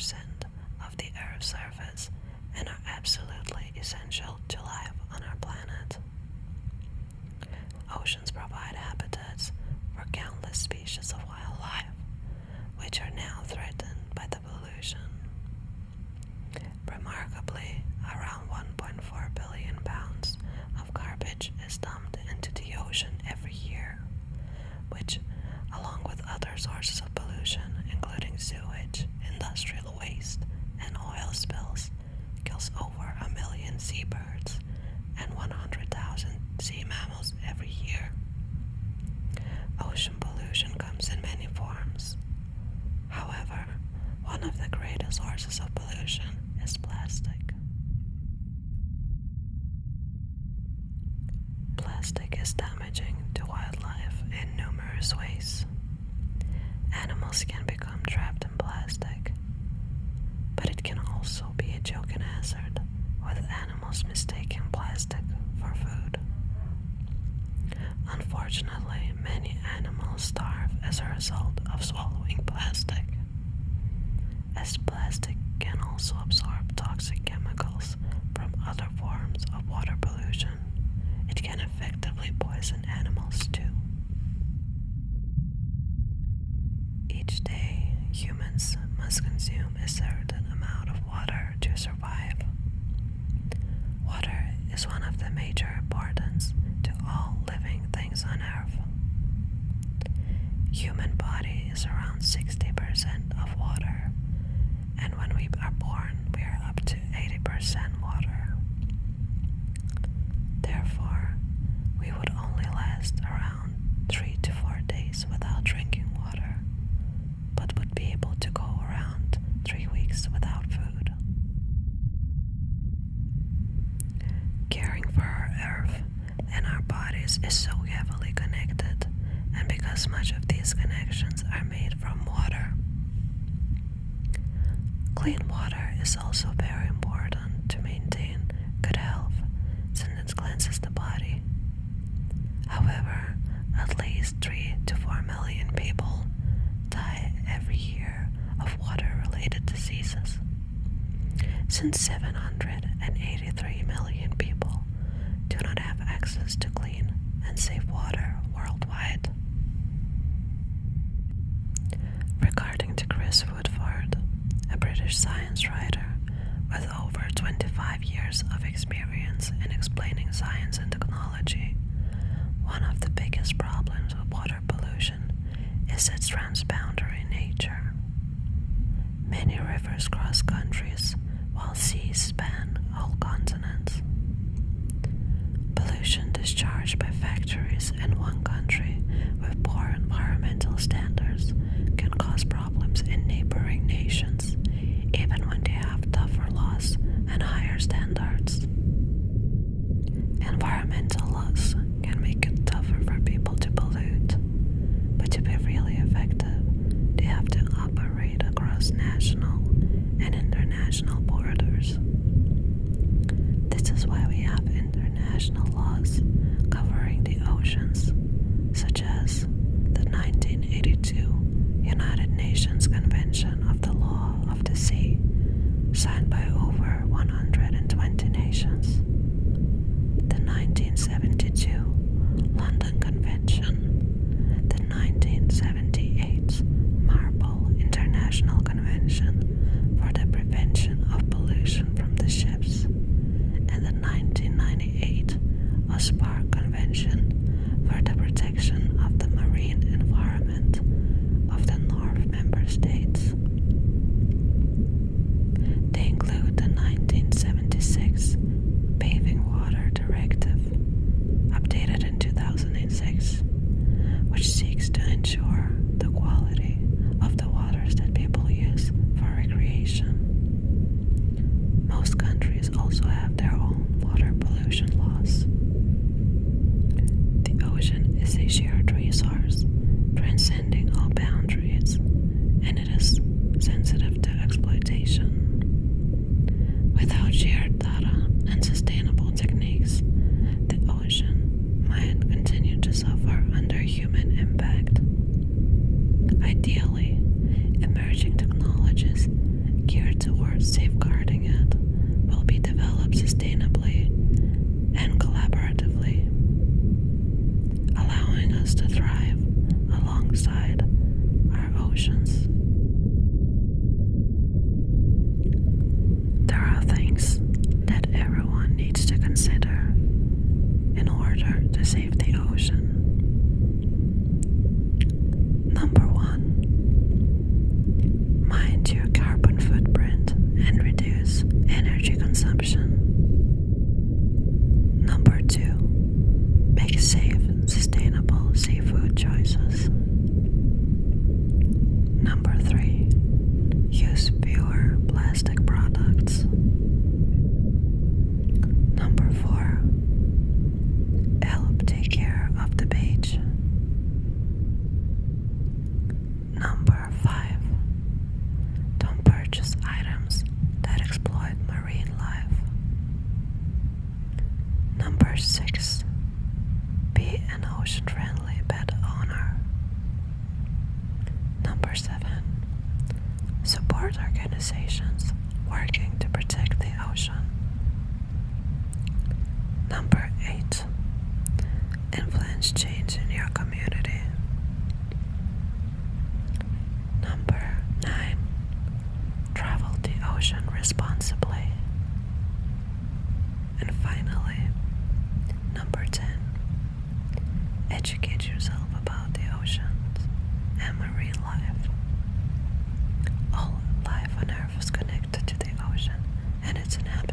80% of the Earth's surface and are absolutely essential to life on our planet. Oceans provide habitats for countless species of wildlife, which are now threatened by the pollution. Remarkably, around 1.4 billion pounds of garbage is dumped into the ocean every year, which, along with other sources of pollution, including sewage, industrial waste, and oil spills, kills over 1 million seabirds and 100,000 sea mammals every year. Ocean pollution comes in many forms. However, one of the greatest sources of pollution is plastic. Plastic is damaging to wildlife in numerous ways. Animals can become trapped in plastic, but it can also be a choking hazard, with animals mistaking plastic for food. Unfortunately, many animals starve as a result of swallowing plastic. As plastic can also absorb toxic chemicals from other forms of water pollution, it can effectively poison animals too. Each day, humans must consume a certain amount of water to survive. Water is one of the major importance to all living things on Earth. Human body is around 60% of water, and when we are born, we are up to 80% water. Therefore, we would only last around 3 to 4 days without drinking water, but would be able to go around 3 weeks without food. Caring for our Earth and our bodies is so heavily connected, and because much of these connections are made from water. Clean water is also very important to maintain good health, since it cleanses the body. However, at least 3 to 4 million people die every year of water-related diseases, since 783 million people do not have access to clean and safe water worldwide. According to Chris Woodford, a British science writer with over 25 years of experience in explaining science and technology, one of the biggest problems with water pollution is its transboundary nature. Many rivers cross countries, while seas span whole continents. Pollution discharged by factories in one country with poor environmental standards can cause problems in neighboring nations, even when they have tougher laws and higher standards. Environmental laws can make it tougher for people to pollute, but to be really effective, they have to operate across national and international borders. This is why we have international laws covering the oceans, such as the 1982 United Nations Convention of the Law of the Sea, signed by over 120 nations, the 1972 London Convention, the 1978 Marpol International Convention for the Prevention of Pollution from the Ships, and the 1998 OSPAR Convention for the Protection of the Marine Environment of the North Member States. They include the 1976 Paving Water Directive, updated in 2006, which seeks to ensure the quality of the waters that people use for recreation. Most countries also have their own water pollution laws. Number 6. Be an ocean-friendly pet owner. Number 7. Support organizations working to protect the ocean. Number 8. Influence change in your community. Number 9. Travel the ocean responsibly. And finally, number 10. Educate yourself about the oceans and marine life. All life on Earth is connected to the ocean and its inhabitants.